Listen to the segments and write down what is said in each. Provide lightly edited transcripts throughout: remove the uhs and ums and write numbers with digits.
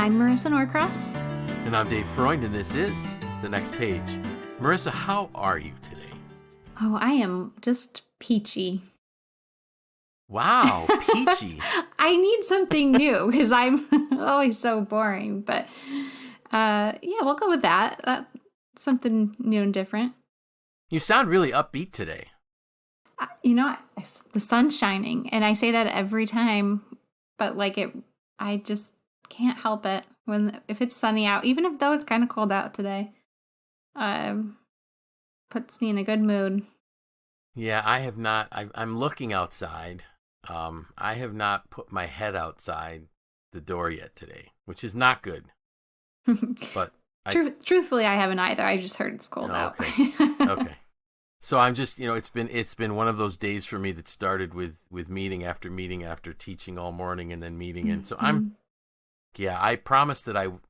I'm Marissa Norcross. And I'm Dave Freund, and this is The Next Page. Marissa, how are you today? Oh, I am just peachy. Wow, peachy. I need something new because I'm always so boring. But yeah, we'll go with that. That's something new and different. You sound really upbeat today. The sun's shining, and I say that every time, but I just can't help it if it's sunny out, even though it's kind of cold out today. Puts me in a good mood. Yeah, I have not. I'm looking outside. I have not put my head outside the door yet today, which is not good. But truthfully, I haven't either. I just heard it's cold out. Okay. So I'm just, it's been one of those days for me that started with meeting after meeting after teaching all morning and then meeting. And so I promised that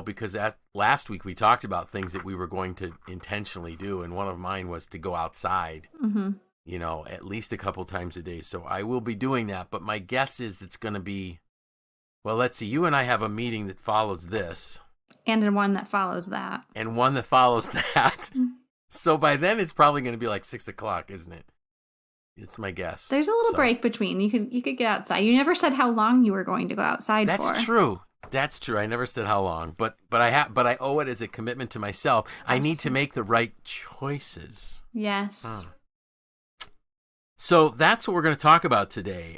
because last week we talked about things that we were going to intentionally do. And one of mine was to go outside, at least a couple times a day. So I will be doing that. But my guess is it's going to be, well, let's see, you and I have a meeting that follows this. And one that follows that. And one that follows that. So by then it's probably going to be like 6 o'clock, isn't it? It's my guess. There's a little break between. You could get outside. You never said how long you were going to go outside for. That's true. That's true. I never said how long, but I owe it as a commitment to myself. I need to make the right choices. Yes. So that's what we're going to talk about today.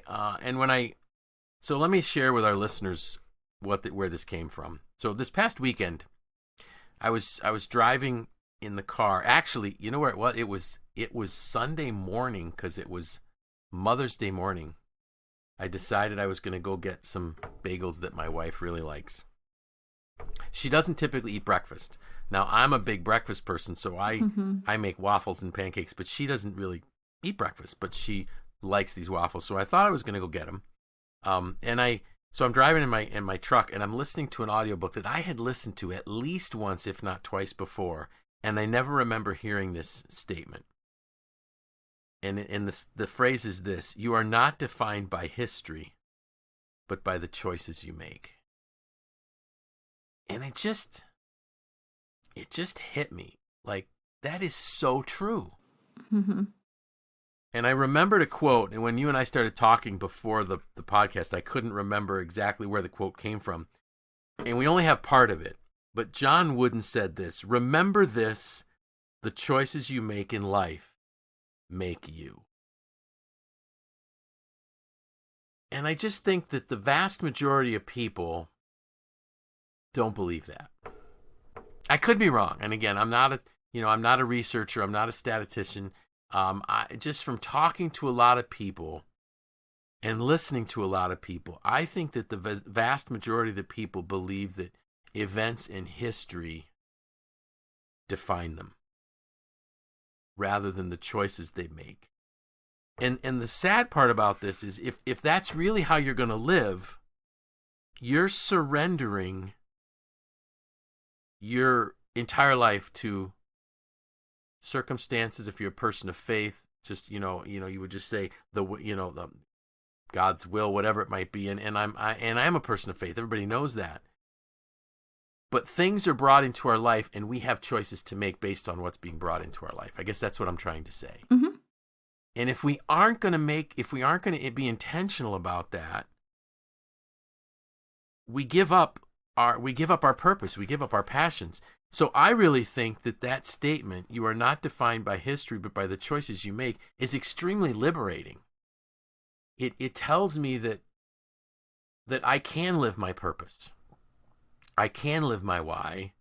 So let me share with our listeners where this came from. So this past weekend, I was driving in the car. Actually, you know where it was? It was Sunday morning because it was Mother's Day morning. I decided I was going to go get some bagels that my wife really likes. She doesn't typically eat breakfast. Now, I'm a big breakfast person, so I make waffles and pancakes, but she doesn't really eat breakfast, but she likes these waffles. So I thought I was going to go get them. So I'm driving in my truck, and I'm listening to an audiobook that I had listened to at least once, if not twice before, and I never remember hearing this statement. And the phrase is this: you are not defined by history, but by the choices you make. And it just hit me. Like, that is so true. Mm-hmm. And I remembered a quote, and when you and I started talking before the podcast, I couldn't remember exactly where the quote came from. And we only have part of it. But John Wooden said this: remember this, the choices you make in life make you. And I just think that the vast majority of people don't believe that. I could be wrong. And again, I'm not a researcher, I'm not a statistician. Just from talking to a lot of people and listening to a lot of people, I think that the vast majority of the people believe that events in history define them rather than the choices they make. And the sad part about this is if that's really how you're going to live, you're surrendering your entire life to circumstances. If you're a person of faith, just you would just say the God's will, whatever it might be. And I'm a person of faith. Everybody knows that. But things are brought into our life, and we have choices to make based on what's being brought into our life. I guess that's what I'm trying to say. Mm-hmm. And if we aren't going to be intentional about that, we give up our purpose, we give up our passions. So I really think that statement, you are not defined by history, but by the choices you make, is extremely liberating. It tells me that I can live my purpose. I can live my why,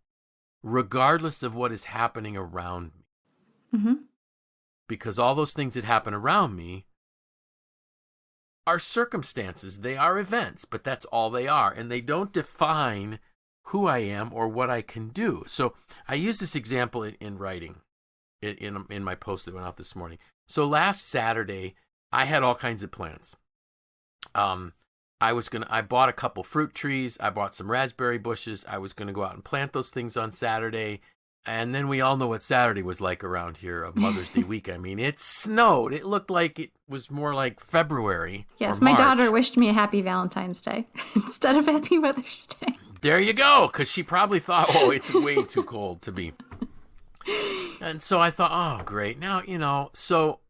regardless of what is happening around me. Mm-hmm. Because all those things that happen around me are circumstances. They are events, but that's all they are. And they don't define who I am or what I can do. So I use this example in writing in my post that went out this morning. So last Saturday, I had all kinds of plans. I bought a couple fruit trees. I bought some raspberry bushes. I was going to go out and plant those things on Saturday. And then we all know what Saturday was like around here of Mother's Day week. I mean, it snowed. It looked like it was more like February. Yes, or my March. daughter wished me a happy Valentine's Day instead of happy Mother's Day. There you go, because she probably thought, oh, it's way too cold to be. And so I thought, oh, great. Now, so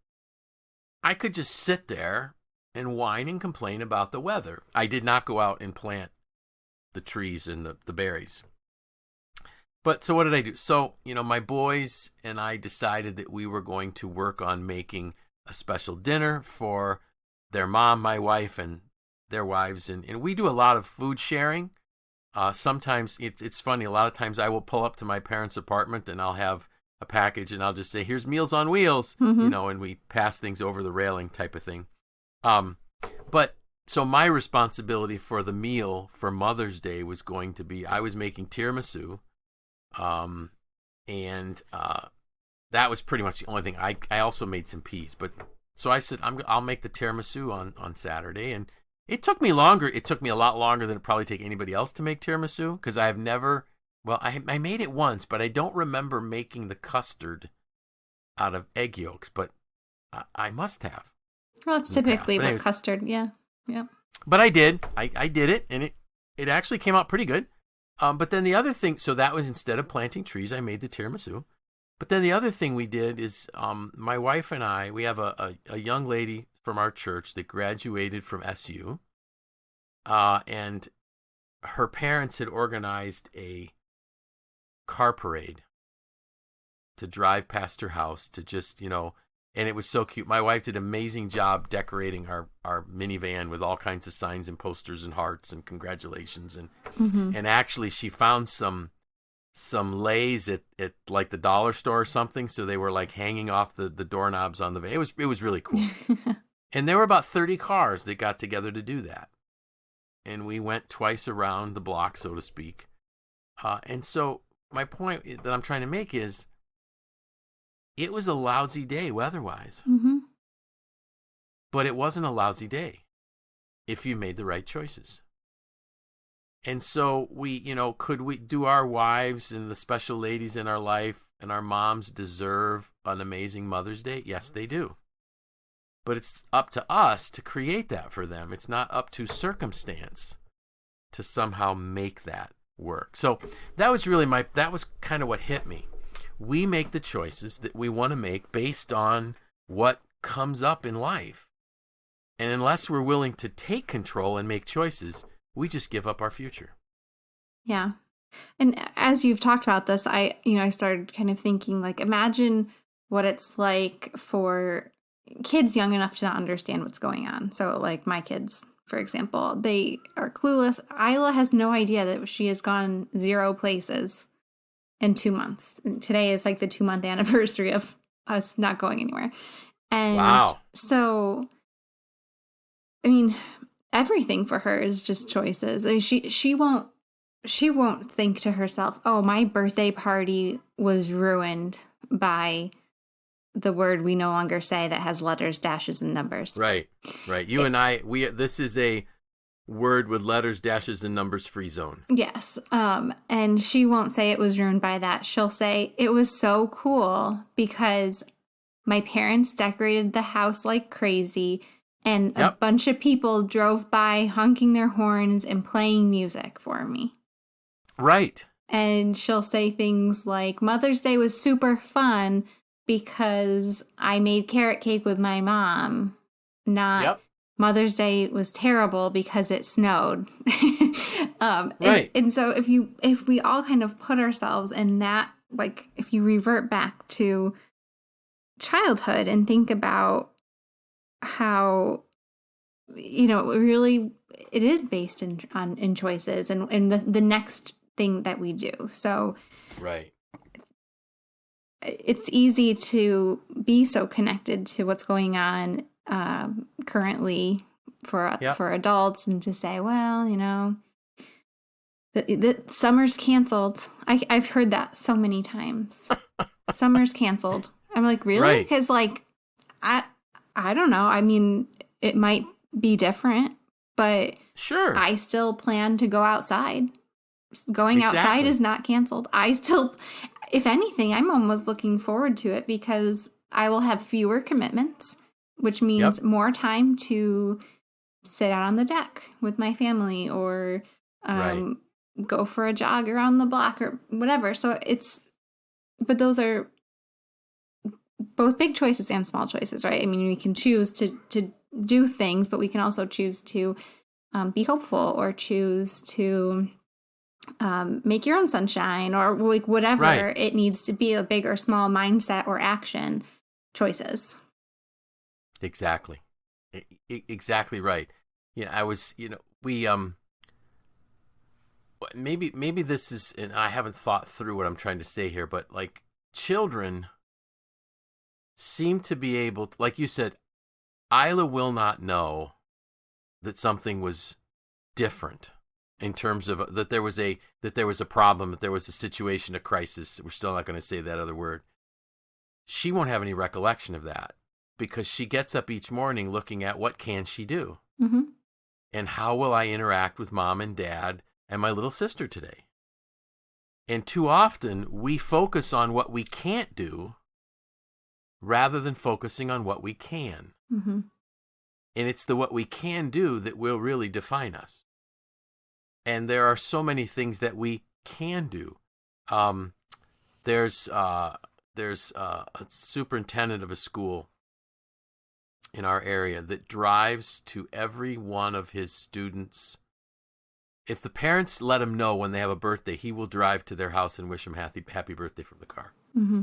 I could just sit there and whine and complain about the weather. I did not go out and plant the trees and the berries. But so what did I do? So, my boys and I decided that we were going to work on making a special dinner for their mom, my wife, and their wives. And we do a lot of food sharing. Sometimes it's funny. A lot of times I will pull up to my parents' apartment and I'll have a package and I'll just say, here's Meals on Wheels, and we pass things over the railing type of thing. But so my responsibility for the meal for Mother's Day was going to be, I was making tiramisu. And that was pretty much the only thing. I also made some peas, but so I said, I'll make the tiramisu on Saturday. And it took me longer. It took me a lot longer than it probably take anybody else to make tiramisu, because I have never, well, I made it once, but I don't remember making the custard out of egg yolks, but I must have. Well, it's typically with custard. Yeah. Yeah. But I did. I did it, and it actually came out pretty good. But then the other thing, so that was instead of planting trees, I made the tiramisu. But then the other thing we did is my wife and I, we have a young lady from our church that graduated from SU. And her parents had organized a car parade to drive past her house to just, and it was so cute. My wife did an amazing job decorating our minivan with all kinds of signs and posters and hearts and congratulations. And actually she found some lays at like the dollar store or something. So they were like hanging off the doorknobs on the van. It was really cool. And there were about 30 cars that got together to do that. And we went twice around the block, so to speak. And so my point that I'm trying to make is, it was a lousy day weather-wise. But it wasn't a lousy day if you made the right choices. And so could we do our wives and the special ladies in our life and our moms deserve an amazing Mother's Day? Yes, they do. But it's up to us to create that for them. It's not up to circumstance to somehow make that work. So that was really that was kind of what hit me. We make the choices that we want to make based on what comes up in life. And unless we're willing to take control and make choices, we just give up our future. Yeah. And as you've talked about this, I started kind of thinking, like, imagine what it's like for kids young enough to not understand what's going on. So like my kids, for example, they are clueless. Isla has no idea that she has gone 0 places in 2 months. And today is like the 2-month anniversary of us not going anywhere. And wow. So, I mean, everything for her is just choices. I mean, she won't think to herself, oh, my birthday party was ruined by the word we no longer say that has letters, dashes, and numbers. Right. You and I, this is a word with letters, dashes, and numbers free zone. Yes. And she won't say it was ruined by that. She'll say it was so cool because my parents decorated the house like crazy and a bunch of people drove by honking their horns and playing music for me. Right. And she'll say things like, Mother's Day was super fun because I made carrot cake with my mom, not Mother's Day was terrible because it snowed. Right. And so if we all kind of put ourselves in that, like if you revert back to childhood and think about how, really it is based in choices and the next thing that we do. So right. It's easy to be so connected to what's going on currently for adults and to say, well, the summer's canceled. I've heard that so many times. Summer's canceled. I'm like, really? Because I don't know. I mean, it might be different, but sure, I still plan to go outside. Going outside is not canceled. If anything, I'm almost looking forward to it because I will have fewer commitments, which means more time to sit out on the deck with my family or go for a jog around the block or whatever. So but those are both big choices and small choices, right? I mean, we can choose to do things, but we can also choose to be hopeful, or choose to make your own sunshine, or like whatever Right. it needs to be, a big or small mindset or action choices. Exactly. Exactly right. Yeah, I was, we maybe this is, and I haven't thought through what I'm trying to say here, but like children seem to be able to, like you said, Isla will not know that something was different in terms of that there was a problem, that there was a situation, a crisis. We're still not going to say that other word. She won't have any recollection of that because she gets up each morning looking at what can she do, Mm-hmm. and how will I interact with mom and dad and my little sister today. And too often we focus on what we can't do rather than focusing on what we can. Mm-hmm. And it's the what we can do that will really define us. And there are so many things that we can do. There's a superintendent of a school in our area that drives to every one of his students. If the parents let him know when they have a birthday, he will drive to their house and wish them happy birthday from the car. Mm-hmm.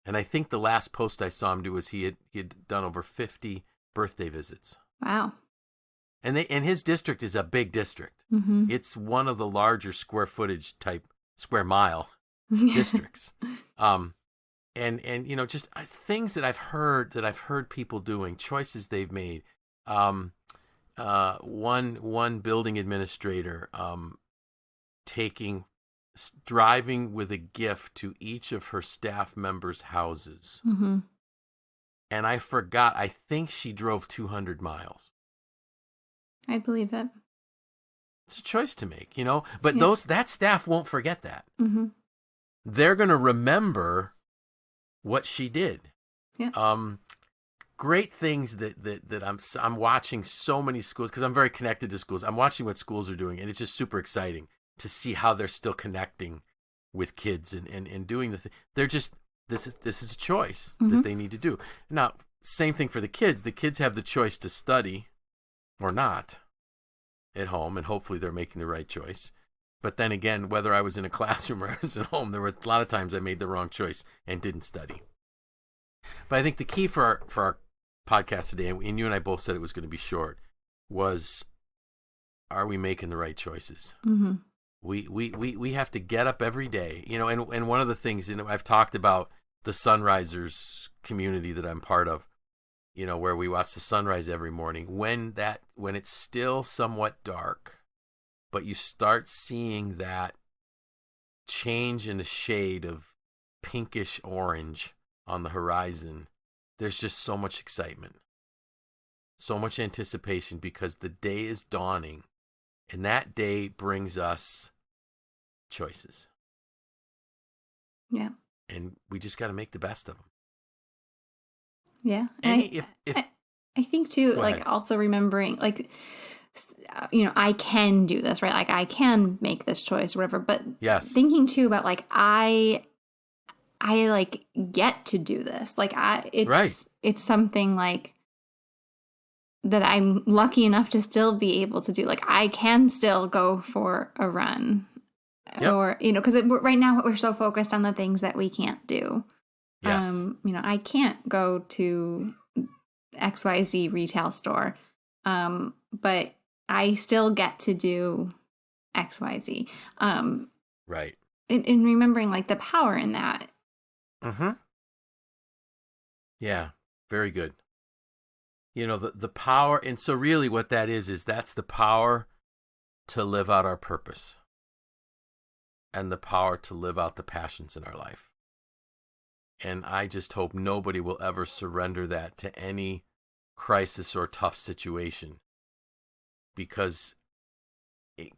And I think the last post I saw him do was he had done over 50 birthday visits. Wow. And his district is a big district. Mm-hmm. It's one of the larger square footage type square mile districts. And just things that I've heard people doing, choices they've made. One building administrator driving with a gift to each of her staff members' houses. Mm-hmm. And I forgot, I think she drove 200 miles. I believe it. It's a choice to make, but Yeah. that staff won't forget that. Mm-hmm. They're going to remember what she did. Yeah. Great things that I'm watching so many schools, because I'm very connected to schools. I'm watching what schools are doing, and it's just super exciting to see how they're still connecting with kids and doing the thing. They're just, this is a choice Mm-hmm. that they need to do. Now, same thing for the kids. The kids have the choice to study or not at home, and hopefully they're making the right choice. But then again, whether I was in a classroom or I was at home, there were a lot of times I made the wrong choice and didn't study. But I think the key for our podcast today, and you and I both said it was going to be short, was, are we making the right choices? Mm-hmm. We have to get up every day, and one of the things, I've talked about the Sunrisers community that I'm part of, where we watch the sunrise every morning, when it's still somewhat dark, but you start seeing that change in a shade of pinkish orange on the horizon. There's just so much excitement, so much anticipation, because the day is dawning, and that day brings us choices. Yeah. And we just got to make the best of them. Yeah. I think too, like ahead. also remembering, like, I can do this, right? Like I can make this choice or whatever, but Yes. thinking too about like, I like get to do this. Like it's something like that I'm lucky enough to still be able to do. Like I can still go for a run. Yep. Or, because right now we're so focused on the things that we can't do. Yes. I can't go to XYZ retail store, but I still get to do XYZ. Right. And remembering like the power in that. Mm-hmm. Yeah, very good. The power, and so really what that is that's the power to live out our purpose and the power to live out the passions in our life. And I just hope nobody will ever surrender that to any crisis or tough situation, because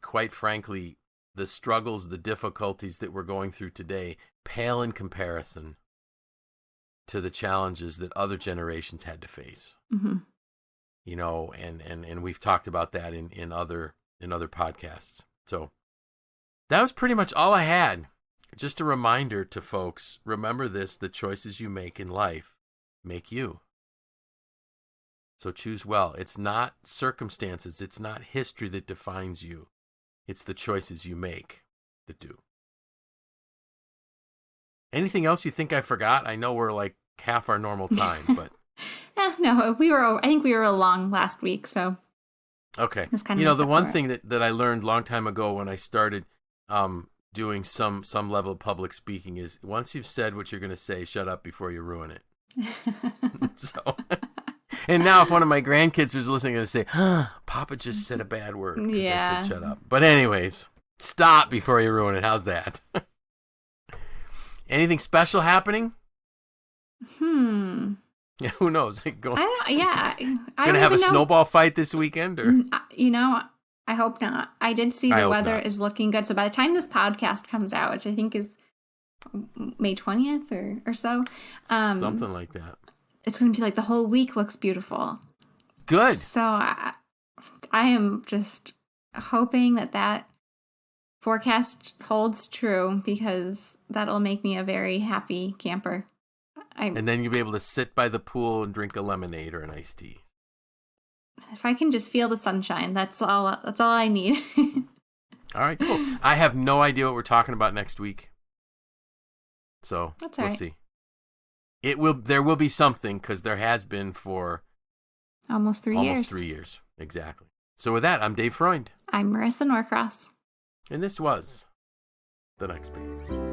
quite frankly, the struggles, the difficulties that we're going through today pale in comparison to the challenges that other generations had to face. Mm-hmm. And we've talked about that in other podcasts. So that was pretty much all I had. Just a reminder to folks, remember this, the choices you make in life make you. So choose well. It's not circumstances, it's not history that defines you. It's the choices you make that do. Anything else you think I forgot? I know we're like half our normal time, but no, I think we were along last week, so okay. This kind of the one thing that I learned a long time ago when I started doing some level of public speaking is once you've said what you're going to say, shut up before you ruin it. So, and now if one of my grandkids was listening, to say, Papa just said a bad word because I said shut up. But anyways, stop before you ruin it. How's that? Anything special happening? Yeah, who knows? Gonna have a snowball fight this weekend, or I hope not. I did see the weather is looking good. So by the time this podcast comes out, which I think is May 20th or so, something like that, it's going to be like the whole week looks beautiful. Good. So I am just hoping that forecast holds true, because that'll make me a very happy camper. And then you'll be able to sit by the pool and drink a lemonade or an iced tea. If I can just feel the sunshine, that's all I need. All right, cool. I have no idea what we're talking about next week. So we'll see. There will be something, because there has been for almost 3 years. Almost 3 years, exactly. So with that, I'm Dave Freund. I'm Marissa Norcross. And this was The Next Baby.